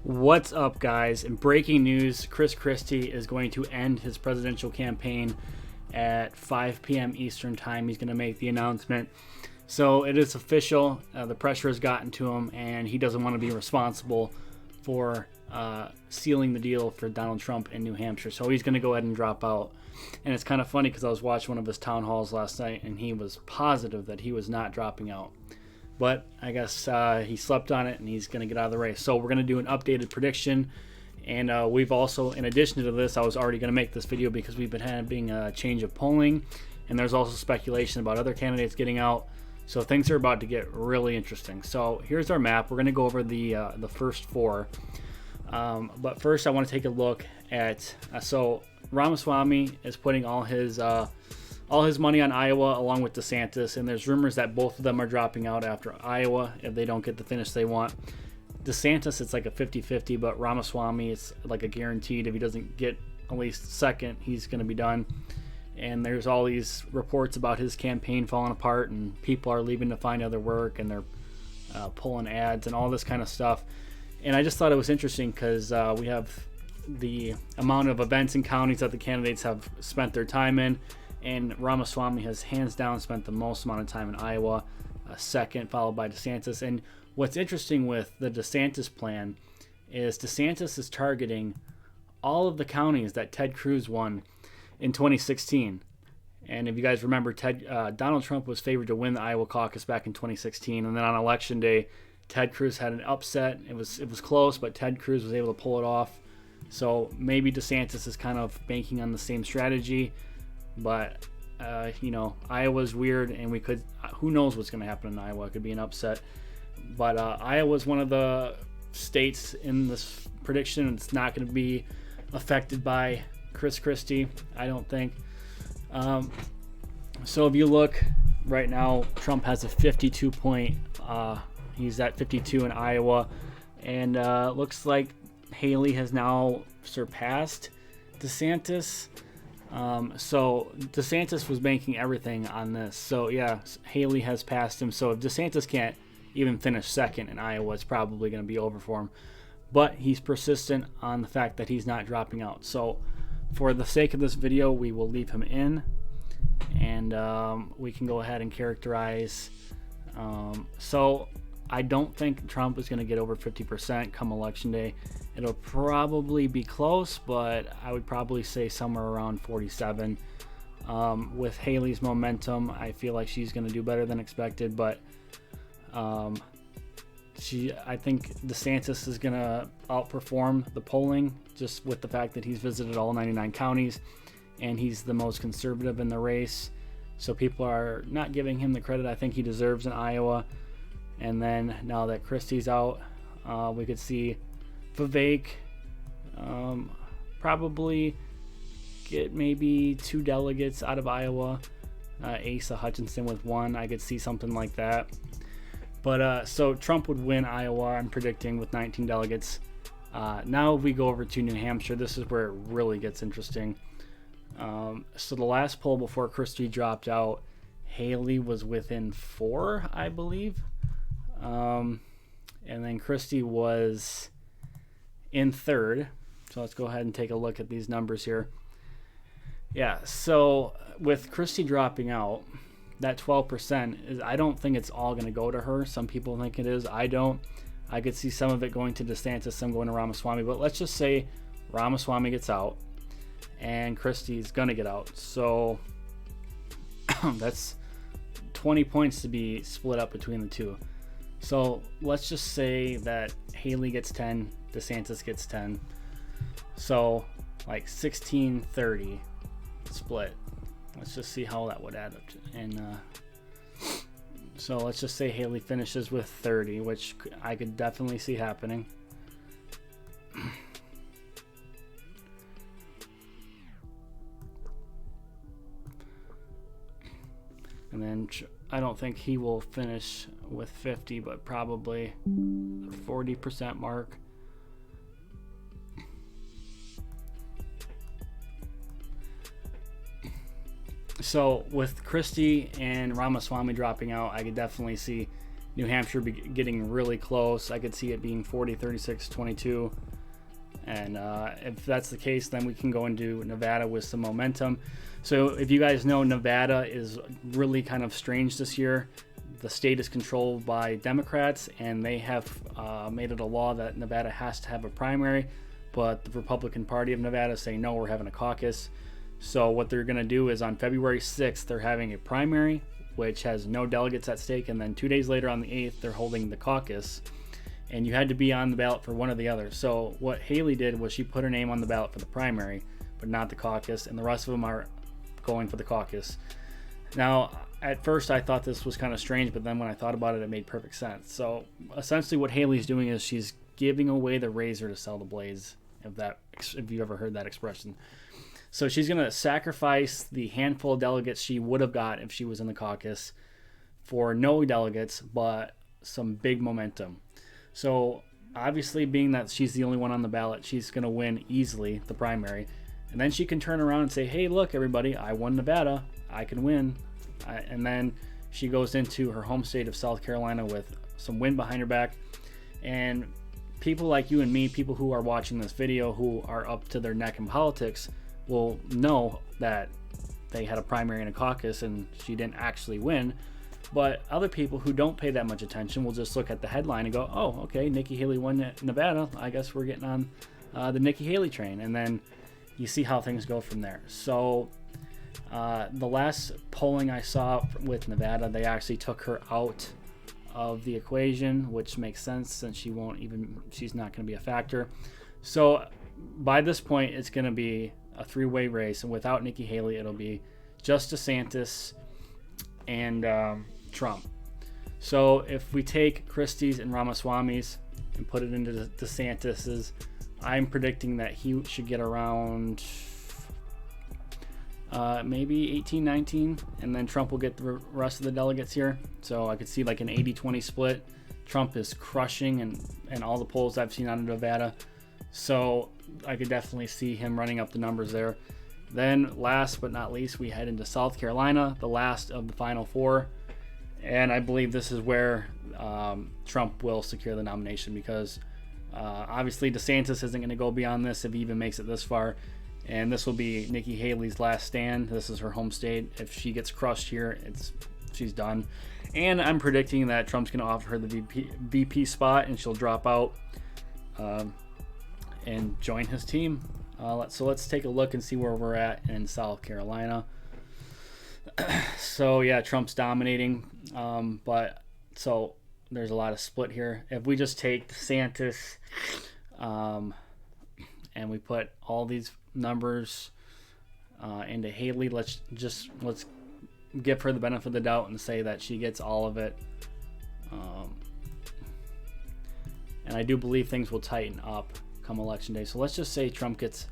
What's up, guys? In breaking news, Christie is going to end his presidential campaign at 5 p.m. Eastern time. He's going to make the announcement. So it is official. The pressure has gotten to him, and he doesn't want to be responsible for sealing the deal for Donald Trump in New Hampshire. So he's going to go ahead and drop out. And it's kind of funny because I was watching one of his town halls last night, and he was positive that he was not dropping out. But I guess he slept on it, and he's going to get out of the race. So we're going to do an updated prediction. And we've also, in addition to this, I was already going to make this video because we've been having a change of polling. And there's also speculation about other candidates getting out. So things are about to get really interesting. So here's our map. We're going to go over the first four. But first, I want to take a look at... so Ramaswamy is putting all his money on Iowa along with DeSantis, and there's rumors that both of them are dropping out after Iowa if they don't get the finish they want. DeSantis, it's like a 50-50, but Ramaswamy, it's like a guaranteed. If he doesn't get at least second, he's going to be done. And there's all these reports about his campaign falling apart, and people are leaving to find other work, and they're pulling ads and all this kind of stuff. And I just thought it was interesting because we have the amount of events and counties that the candidates have spent their time in. And Ramaswamy has hands down spent the most amount of time in Iowa, second, followed by DeSantis. And what's interesting with the DeSantis plan is DeSantis is targeting all of the counties that Ted Cruz won in 2016. And if you guys remember, Donald Trump was favored to win the Iowa caucus back in 2016. And then on election day, Ted Cruz had an upset. It was close, but Ted Cruz was able to pull it off. So maybe DeSantis is kind of banking on the same strategy. But, Iowa's weird, and we could, who knows what's going to happen in Iowa. It could be an upset. But Iowa's one of the states in this prediction. It's not going to be affected by Christie, I don't think. So if you look right now, Trump has a 52 point, he's at 52 in Iowa. And looks like Haley has now surpassed DeSantis. So DeSantis was banking everything on this. So yeah, Haley has passed him. So if DeSantis can't even finish second in Iowa, it's probably going to be over for him. But he's persistent on the fact that he's not dropping out. So for the sake of this video, we will leave him in, and we can go ahead and characterize. So I don't think Trump is going to get over 50% come election day. It'll probably be close, but I would probably say somewhere around 47. With Haley's momentum, I feel like she's going to do better than expected, but I think DeSantis is going to outperform the polling just with the fact that he's visited all 99 counties, and he's the most conservative in the race. So people are not giving him the credit I think he deserves in Iowa. And then now that Christie's out, we could see Vivek probably get maybe 2 delegates out of Iowa. Asa Hutchinson with 1. I could see something like that. But so Trump would win Iowa, I'm predicting, with 19 delegates. Now if we go over to New Hampshire, this is where it really gets interesting. So the last poll before Christie dropped out, Haley was within 4, I believe. And then Christie was in 3rd. So let's go ahead and take a look at these numbers here. Yeah, so with Christie dropping out, that 12% is, I don't think it's all going to go to her. Some people think it is. I don't. I could see some of it going to DeSantis, some going to Ramaswamy. But let's just say Ramaswamy gets out and Christie's going to get out. So that's 20 points to be split up between the two. So let's just say that Haley gets 10, DeSantis gets 10. So like 16-30 split. Let's just see how that would add up to. And so let's just say Haley finishes with 30, which I could definitely see happening. And then I don't think he will finish with 50, but probably the 40% mark. So with Christie and Ramaswamy dropping out, I could definitely see New Hampshire getting really close. I could see it being 40, 36, 22. And if that's the case, then we can go into Nevada with some momentum. So if you guys know, Nevada is really kind of strange this year. The state is controlled by Democrats, and they have made it a law that Nevada has to have a primary, but the Republican Party of Nevada is saying, no, we're having a caucus. So what they're going to do is on February 6th, they're having a primary, which has no delegates at stake, and then 2 days later on the 8th, they're holding the caucus. And you had to be on the ballot for one or the other. So what Haley did was she put her name on the ballot for the primary, but not the caucus, and the rest of them are going for the caucus. Now, at first I thought this was kind of strange, but then when I thought about it, it made perfect sense. So essentially what Haley's doing is she's giving away the razor to sell the blades, if you ever heard that expression. So she's going to sacrifice the handful of delegates she would have got if she was in the caucus for no delegates, but some big momentum. So obviously, being that she's the only one on the ballot, she's going to win easily the primary. And then she can turn around and say, hey, look, everybody, I won Nevada. I can win. And then she goes into her home state of South Carolina with some wind behind her back. And people like you and me, people who are watching this video who are up to their neck in politics, will know that they had a primary and a caucus and she didn't actually win. But other people who don't pay that much attention will just look at the headline and go, oh, okay, Nikki Haley won Nevada. I guess we're getting on the Nikki Haley train. And then you see how things go from there. So the last polling I saw with Nevada, they actually took her out of the equation, which makes sense since she's not going to be a factor. So by this point, it's going to be a three-way race. And without Nikki Haley, it'll be just DeSantis and Trump. So if we take Christie's and Ramaswamy's and put it into DeSantis's, I'm predicting that he should get around maybe 18, 19, and then Trump will get the rest of the delegates here. So I could see like an 80-20 split. Trump is crushing and all the polls I've seen out of Nevada. So I could definitely see him running up the numbers there. Then last but not least, we head into South Carolina, the last of the final four. And I believe this is where Trump will secure the nomination because obviously DeSantis isn't going to go beyond this if he even makes it this far. And this will be Nikki Haley's last stand. This is her home state. If she gets crushed here, she's done. And I'm predicting that Trump's going to offer her the VP spot and she'll drop out and join his team. So let's take a look and see where we're at in South Carolina. So yeah, Trump's dominating, but so there's a lot of split here. If we just take DeSantis and we put all these numbers into Haley, let's give her the benefit of the doubt and say that she gets all of it. And I do believe things will tighten up come election day. So let's just say Trump gets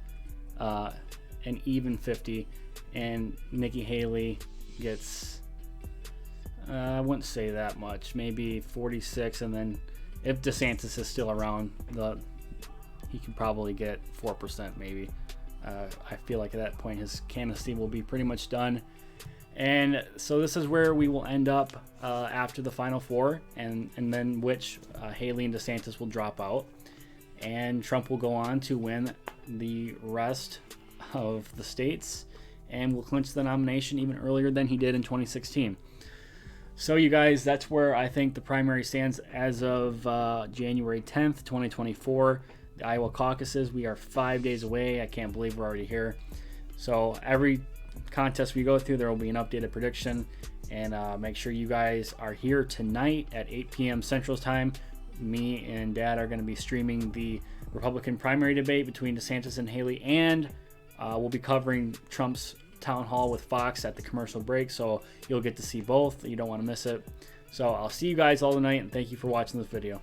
an even 50 and Nikki Haley gets I wouldn't say that much, maybe 46, and then if DeSantis is still around, he could probably get 4% maybe. I feel like at that point his candidacy will be pretty much done. And so this is where we will end up after the final four, and then which Haley and DeSantis will drop out. And Trump will go on to win the rest of the states and will clinch the nomination even earlier than he did in 2016. So you guys, that's where I think the primary stands as of January 10th, 2024. The Iowa caucuses, we are 5 days away. I can't believe we're already here. So every contest we go through, there will be an updated prediction. And make sure you guys are here tonight at 8 p.m. Central Time. Me and Dad are going to be streaming the Republican primary debate between DeSantis and Haley, and we'll be covering Trump's town hall with Fox at the commercial break, so you'll get to see both. You don't want to miss it. So I'll see you guys all tonight, and thank you for watching this video.